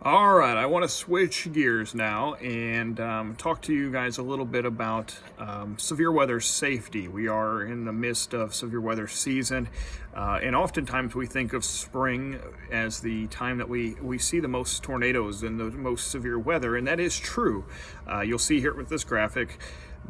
All right, I want to switch gears now and talk to you guys a little bit about severe weather safety. We are in the midst of severe weather season, and oftentimes we think of spring as the time that we see the most tornadoes and the most severe weather, and that is true. You'll see here with this graphic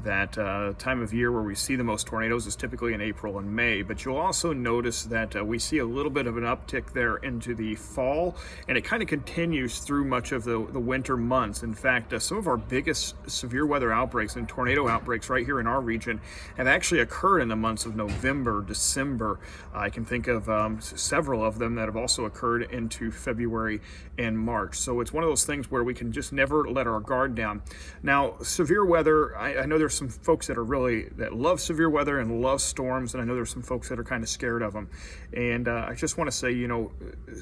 that time of year where we see the most tornadoes is typically in April and May, but you'll also notice that we see a little bit of an uptick there into the fall, and it kind of continues through much of the winter months. In fact, some of our biggest severe weather outbreaks and tornado outbreaks right here in our region have actually occurred in the months of November, December. I can think of several of them that have also occurred into February and March. So it's one of those things where we can just never let our guard down. Now, severe weather, I know there's some folks that love severe weather and love storms, and I know there's some folks that are kind of scared of them. And I just want to say,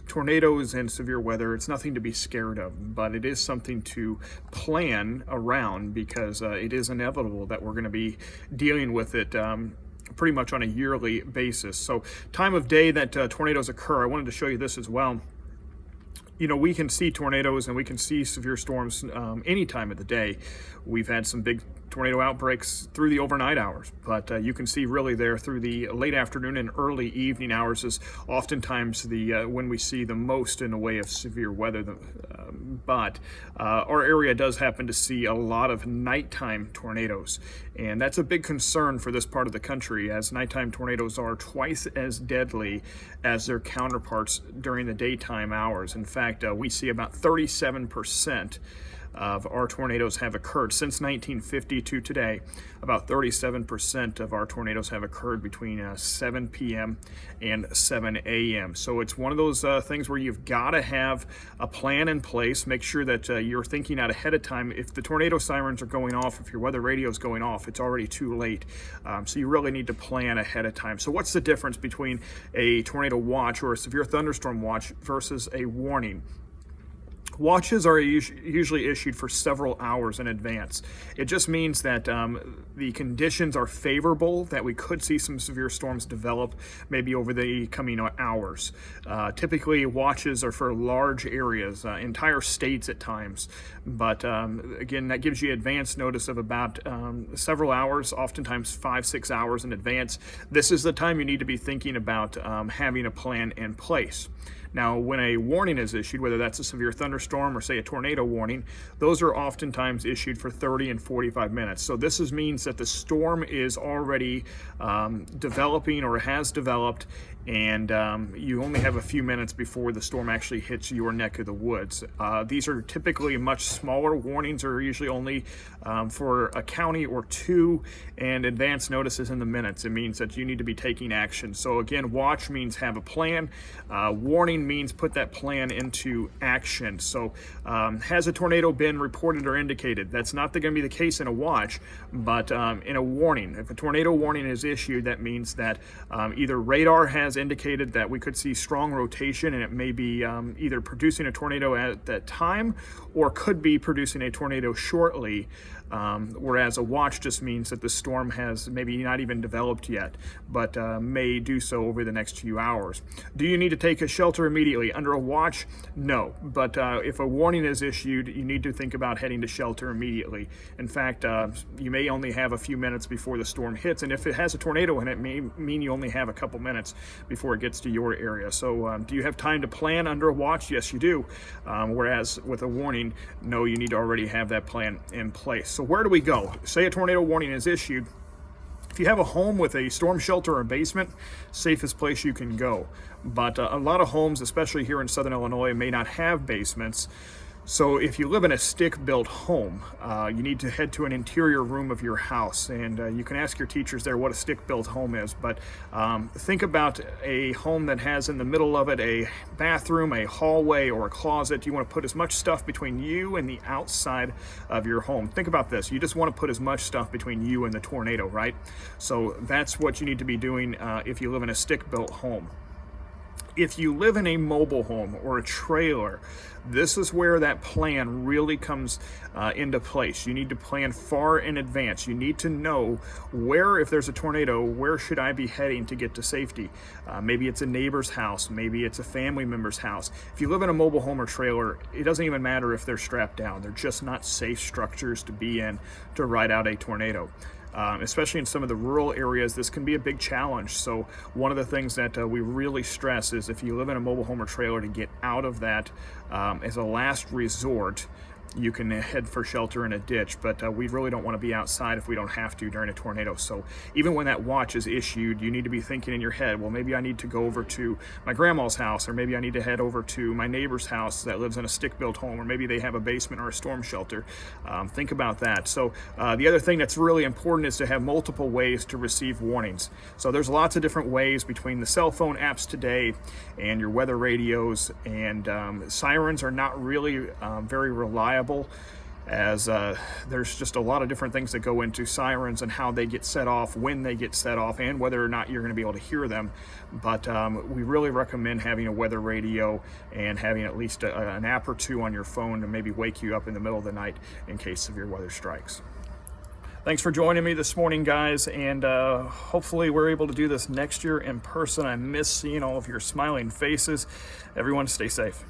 tornadoes and severe weather, it's nothing to be scared of, but it is something to plan around because it is inevitable that we're going to be dealing with it pretty much on a yearly basis. So time of day that tornadoes occur, I wanted to show you this as well. We can see tornadoes and we can see severe storms any time of the day. We've had some big tornado outbreaks through the overnight hours, but you can see really there through the late afternoon and early evening hours is oftentimes when we see the most in the way of severe weather. But our area does happen to see a lot of nighttime tornadoes, and that's a big concern for this part of the country, as nighttime tornadoes are twice as deadly as their counterparts during the daytime hours. In fact, we see about 37% of our tornadoes have occurred since 1950 to today. About 37% of our tornadoes have occurred between 7 p.m. and 7 a.m. So it's one of those things where you've got to have a plan in place. Make sure that you're thinking out ahead of time. If the tornado sirens are going off, if your weather radio is going off, it's already too late. So you really need to plan ahead of time. So what's the difference between a tornado watch or a severe thunderstorm watch versus a warning? Watches are usually issued for several hours in advance. It just means that the conditions are favorable, that we could see some severe storms develop maybe over the coming hours. Typically, watches are for large areas, entire states at times. But again, that gives you advance notice of about several hours, oftentimes 5-6 hours in advance. This is the time you need to be thinking about having a plan in place. Now, when a warning is issued, whether that's a severe thunderstorm or say a tornado warning, those are oftentimes issued for 30 and 45 minutes. So this means that the storm is already developing or has developed, and you only have a few minutes before the storm actually hits your neck of the woods. These are typically much smaller. Warnings are usually only for a county or two, and advance notices in the minutes. It means that you need to be taking action. So again, watch means have a plan. Warning means put that plan into action. So has a tornado been reported or indicated? That's not going to be the case in a watch, but in a warning. If a tornado warning is issued, that means that either radar has indicated that we could see strong rotation, and it may be either producing a tornado at that time or could be producing a tornado shortly. Whereas a watch just means that the storm has maybe not even developed yet, but may do so over the next few hours. Do you need to take a shelter immediately? Under a watch, no. But if a warning is issued, you need to think about heading to shelter immediately. In fact, you may only have a few minutes before the storm hits, and if it has a tornado in it, it may mean you only have a couple minutes before it gets to your area. So do you have time to plan under a watch? Yes, you do. Whereas with a warning, no, you need to already have that plan in place. So where do we go? Say a tornado warning is issued. If you have a home with a storm shelter or a basement, safest place you can go. But a lot of homes, especially here in Southern Illinois, may not have basements. So if you live in a stick-built home, you need to head to an interior room of your house, and you can ask your teachers there what a stick-built home is. But think about a home that has in the middle of it a bathroom, a hallway, or a closet. You want to put as much stuff between you and the outside of your home. Think about this. You just want to put as much stuff between you and the tornado, right? So that's what you need to be doing if you live in a stick-built home. If you live in a mobile home or a trailer, this is where that plan really comes into place. You need to plan far in advance. You need to know where, if there's a tornado, where should I be heading to get to safety? Maybe it's a neighbor's house, maybe it's a family member's house. If you live in a mobile home or trailer, it doesn't even matter if they're strapped down. They're just not safe structures to be in to ride out a tornado. Especially in some of the rural areas, this can be a big challenge. So one of the things that we really stress is if you live in a mobile home or trailer, to get out of that as a last resort. You can head for shelter in a ditch, but we really don't want to be outside if we don't have to during a tornado. So even when that watch is issued, you need to be thinking in your head, well, maybe I need to go over to my grandma's house, or maybe I need to head over to my neighbor's house that lives in a stick-built home, or maybe they have a basement or a storm shelter. Think about that. So the other thing that's really important is to have multiple ways to receive warnings. So there's lots of different ways between the cell phone apps today and your weather radios, and sirens are not really very reliable, as there's just a lot of different things that go into sirens and how they get set off, when they get set off, and whether or not you're going to be able to hear them. But we really recommend having a weather radio and having at least an app or two on your phone to maybe wake you up in the middle of the night in case severe weather strikes. Thanks for joining me this morning, guys, and hopefully we're able to do this next year in person. I miss seeing all of your smiling faces. Everyone, stay safe.